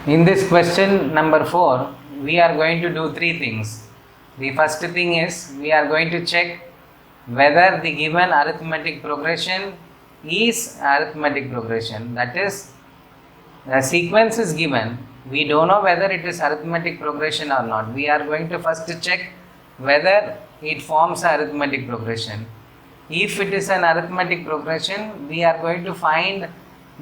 In this question number 4, we are going to do three things. The first thing is we are going to check whether the given arithmetic progression is arithmetic progression. That is, the sequence is given. We don't know whether it is arithmetic progression or not. We are going to first check whether it forms arithmetic progression. If it is an arithmetic progression, we are going to find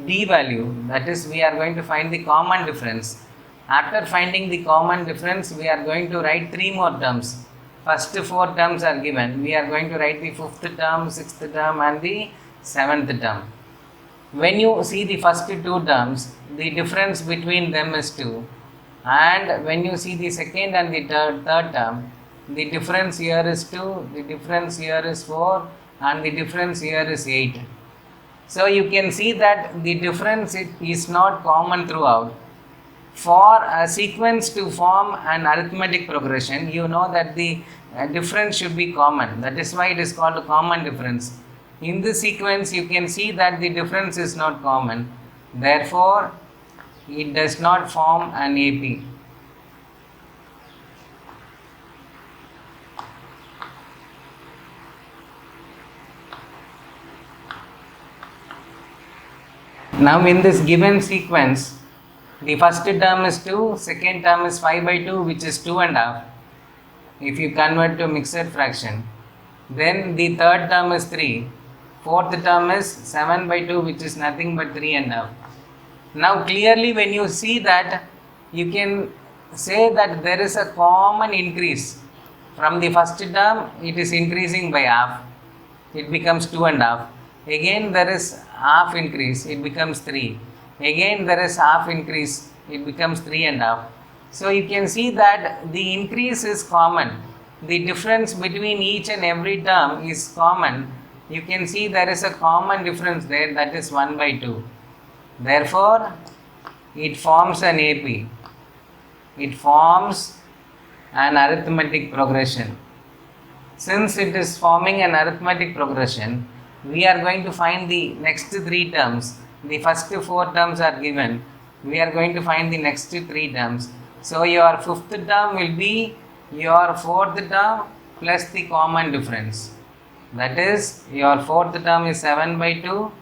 d value, that is, we are going to find the common difference. After finding the common difference, we are going to write three more terms. First four terms are given. We are going to write the fifth term, sixth term, and the seventh term. When you see the first two terms, the difference between them is 2, and when you see the second and the third term, the difference here is 2, the difference here is 4, and the difference here is 8. So you can see that the difference is not common throughout. For a sequence to form an arithmetic progression, you know that the difference should be common. That is why it is called a common difference. In this sequence, you can see that the difference is not common. Therefore, it does not form an AP. Now in this given sequence, the first term is 2, second term is 5 by 2, which is 2.5 if you convert to mixed fraction. Then the third term is 3, fourth term is 7 by 2, which is nothing but 3.5. Now clearly when you see that, you can say that there is a common increase. From the first term, it is increasing by half, it becomes 2.5. Again there is half increase, it becomes 3. Again there is half increase, it becomes 3.5. So you can see that the increase is common. The difference between each and every term is common. You can see there is a common difference there, that is 1 by 2. Therefore, it forms an AP. It forms an arithmetic progression. Since it is forming an arithmetic progression, we are going to find the next three terms. The first four terms are given. We are going to find the next three terms. So your fifth term will be your fourth term plus the common difference. That is, your fourth term is 7 by 2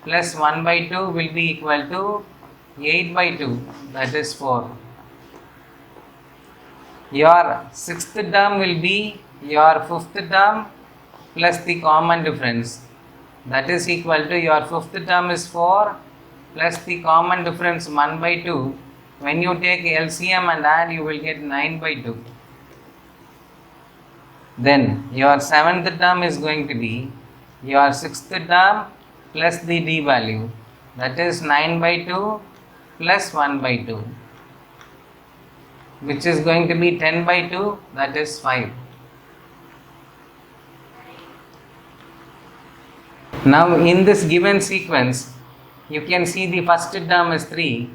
plus 1 by 2 will be equal to 8 by 2, that is 4. Your sixth term will be your fifth term plus the common difference. That is equal to your fifth term is 4 plus the common difference 1 by 2. When you take LCM and add, you will get 9 by 2. Then your seventh term is going to be your sixth term plus the d value. That is 9 by 2 plus 1 by 2, which is going to be 10 by 2, that is 5. Now in this given sequence, you can see the first term is 3,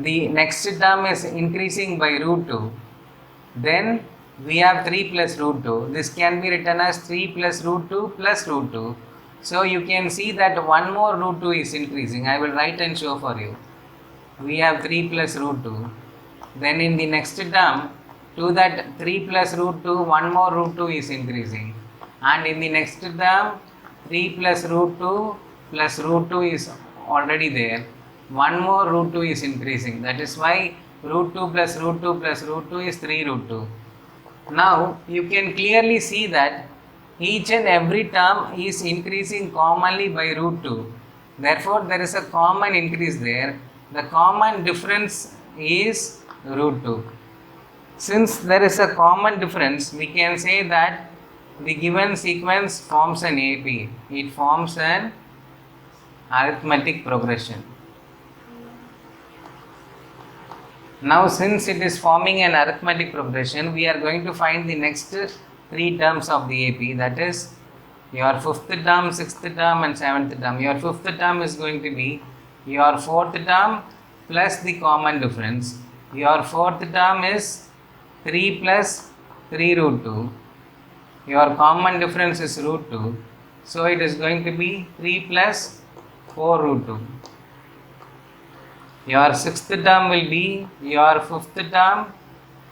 the next term is increasing by root 2, then we have 3 plus root 2, this can be written as 3 plus root 2 plus root 2. So you can see that one more root 2 is increasing. I will write and show for you. We have 3 plus root 2, then in the next term, to that 3 plus root 2, one more root 2 is increasing, and in the next term, 3 plus root 2 plus root 2 is already there. One more root 2 is increasing. That is why root 2 plus root 2 plus root 2 is 3 root 2. Now you can clearly see that each and every term is increasing commonly by root 2. Therefore, there is a common increase there. The common difference is root 2. Since there is a common difference, we can say that the given sequence forms an AP. It forms an arithmetic progression. Now since it is forming an arithmetic progression, we are going to find the next three terms of the AP, that is your fifth term, sixth term and seventh term. Your fifth term is going to be your fourth term plus the common difference. Your fourth term is 3 plus 3 root 2. Your common difference is root 2. So it is going to be 3 plus 4 root 2. Your sixth term will be your fifth term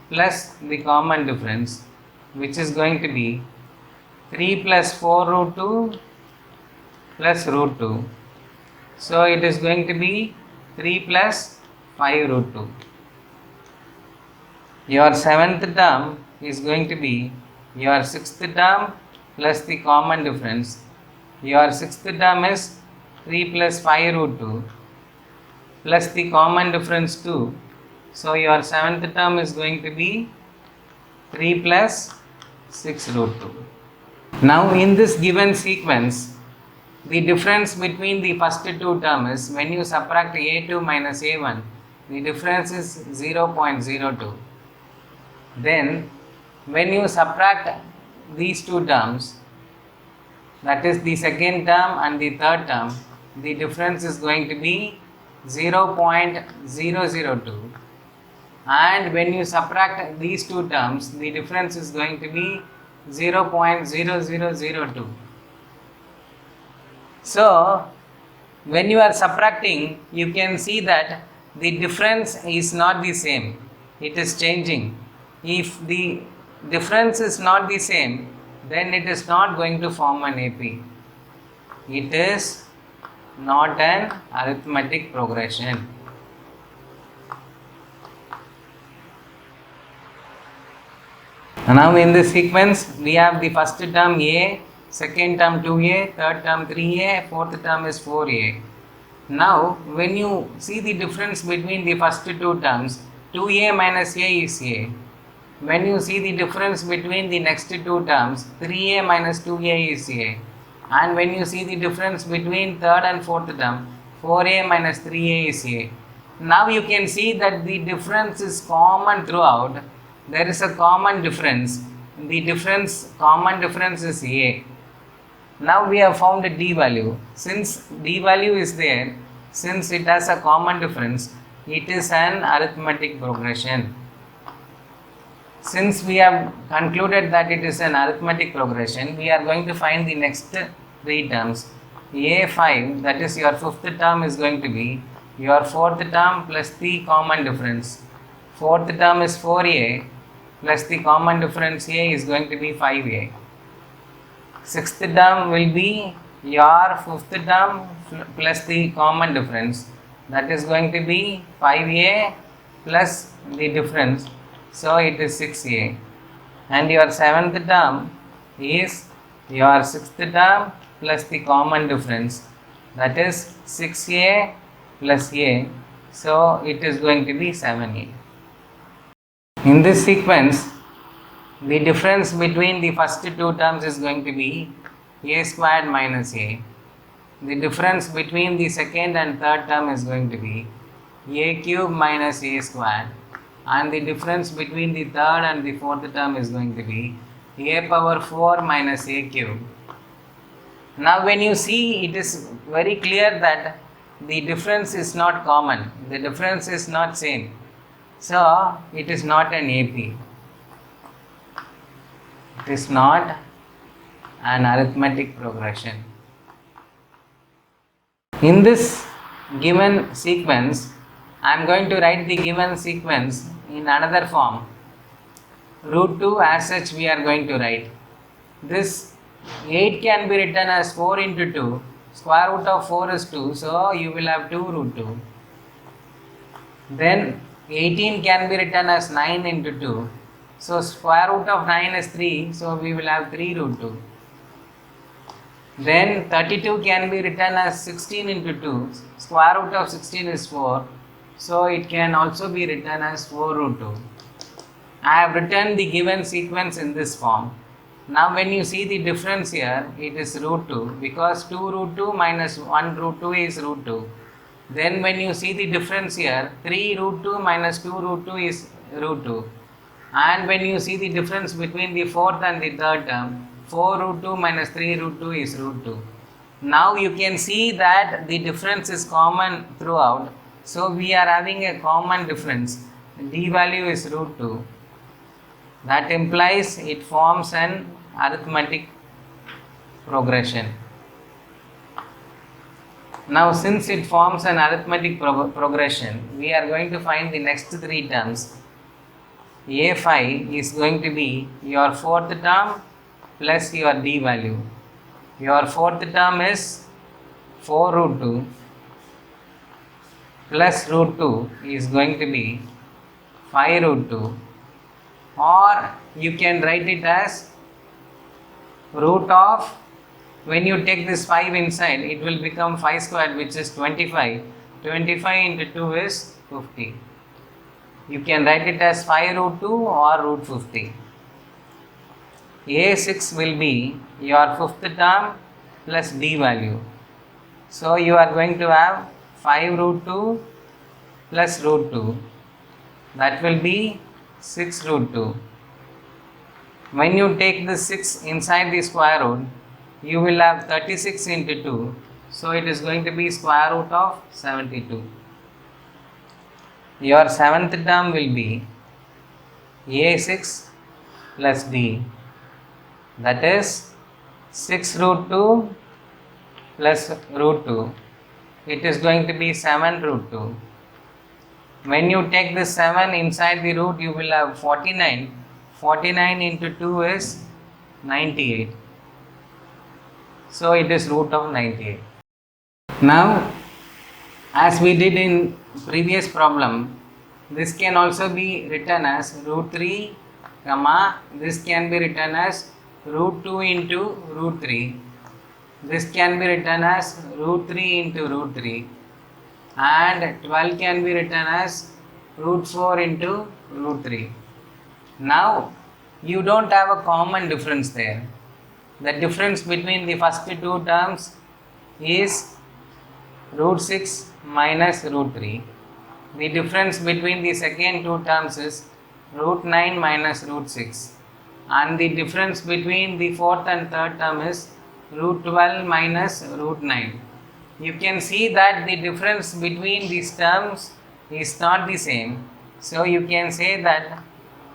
plus the common difference, which is going to be 3 plus 4 root 2 plus root 2. So it is going to be 3 plus 5 root 2. Your seventh term is going to be your sixth term plus the common difference. Your sixth term is 3 plus 5 root 2 plus the common difference 2. So your seventh term is going to be 3 plus 6 root 2. Now in this given sequence, the difference between the first two terms is when you subtract a2 minus a1, the difference is 0.02. Then when you subtract these two terms, that is the second term and the third term, the difference is going to be 0.002. And when you subtract these two terms, the difference is going to be 0.0002. So when you are subtracting, you can see that the difference is not the same, it is changing. If the difference is not the same, then it is not going to form an AP. It is not an arithmetic progression. Now in this sequence, we have the first term A, second term 2A, third term 3A, fourth term is 4A. Now when you see the difference between the first two terms, 2A minus A is A. When you see the difference between the next two terms, 3A minus 2A is A. And when you see the difference between third and fourth term, 4A minus 3A is A. Now you can see that the difference is common throughout. There is a common difference. The common difference is A. Now we have found a D value. Since D value is there, since it has a common difference, it is an arithmetic progression. Since we have concluded that it is an arithmetic progression, we are going to find the next three terms. A5, that is your fifth term, is going to be your fourth term plus the common difference. Fourth term is 4A plus the common difference A is going to be 5A. Sixth term will be your fifth term plus the common difference, that is going to be 5A plus the difference, so it is 6A. And your seventh term is your sixth term plus the common difference, that is 6A plus A, so it is going to be 7A. In this sequence, the difference between the first two terms is going to be A squared minus A. The difference between the second and third term is going to be A cube minus A squared. And the difference between the third and the fourth term is going to be A power 4 minus A cube. Now when you see, it is very clear that the difference is not common, the difference is not same, so it is not an AP. It is not an arithmetic progression. In this given sequence, I am going to write the given sequence in another form. Root 2 as such we are going to write. This 8 can be written as 4 into 2. Square root of 4 is 2, so you will have 2 root 2. Then 18 can be written as 9 into 2. So square root of 9 is 3, so we will have 3 root 2. Then 32 can be written as 16 into 2. Square root of 16 is 4, so it can also be written as 4 root 2. I have written the given sequence in this form. Now when you see the difference here, it is root 2, because 2 root 2 minus 1 root 2 is root 2. Then when you see the difference here, 3 root 2 minus 2 root 2 is root 2. And when you see the difference between the fourth and the third term, 4 root 2 minus 3 root 2 is root 2. Now you can see that the difference is common throughout. So we are having a common difference. D value is root 2. That implies it forms an arithmetic progression. Now since it forms an arithmetic progression, we are going to find the next three terms. A5 is going to be your fourth term plus your d value. Your fourth term is 4 root 2 plus root 2 is going to be 5 root 2, or you can write it as root of, when you take this 5 inside, it will become 5 squared, which is 25. 25 into 2 is 50. You can write it as 5 root 2 or root 50. A6 will be your fifth term plus d value. So you are going to have 5 root 2 plus root 2. That will be 6 root 2. When you take the 6 inside the square root, you will have 36 into 2. So it is going to be square root of 72. Your seventh term will be A6 plus D. That is 6 root 2 plus root 2. It is going to be 7 root 2. When you take the 7 inside the root, you will have 49. 49 into 2 is 98. So it is root of 98. Now, as we did in previous problem, this can also be written as root 3, this can be written as root 2 into root 3. This can be written as root 3 into root 3. And 12 can be written as root 4 into root 3. Now, you don't have a common difference there. The difference between the first two terms is root 6 minus root 3. The difference between the second two terms is root 9 minus root 6. And the difference between the fourth and third term is root 12 minus root 9. You can see that the difference between these terms is not the same. So you can say that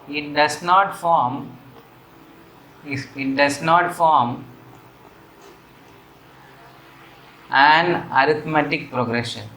it does not form an arithmetic progression.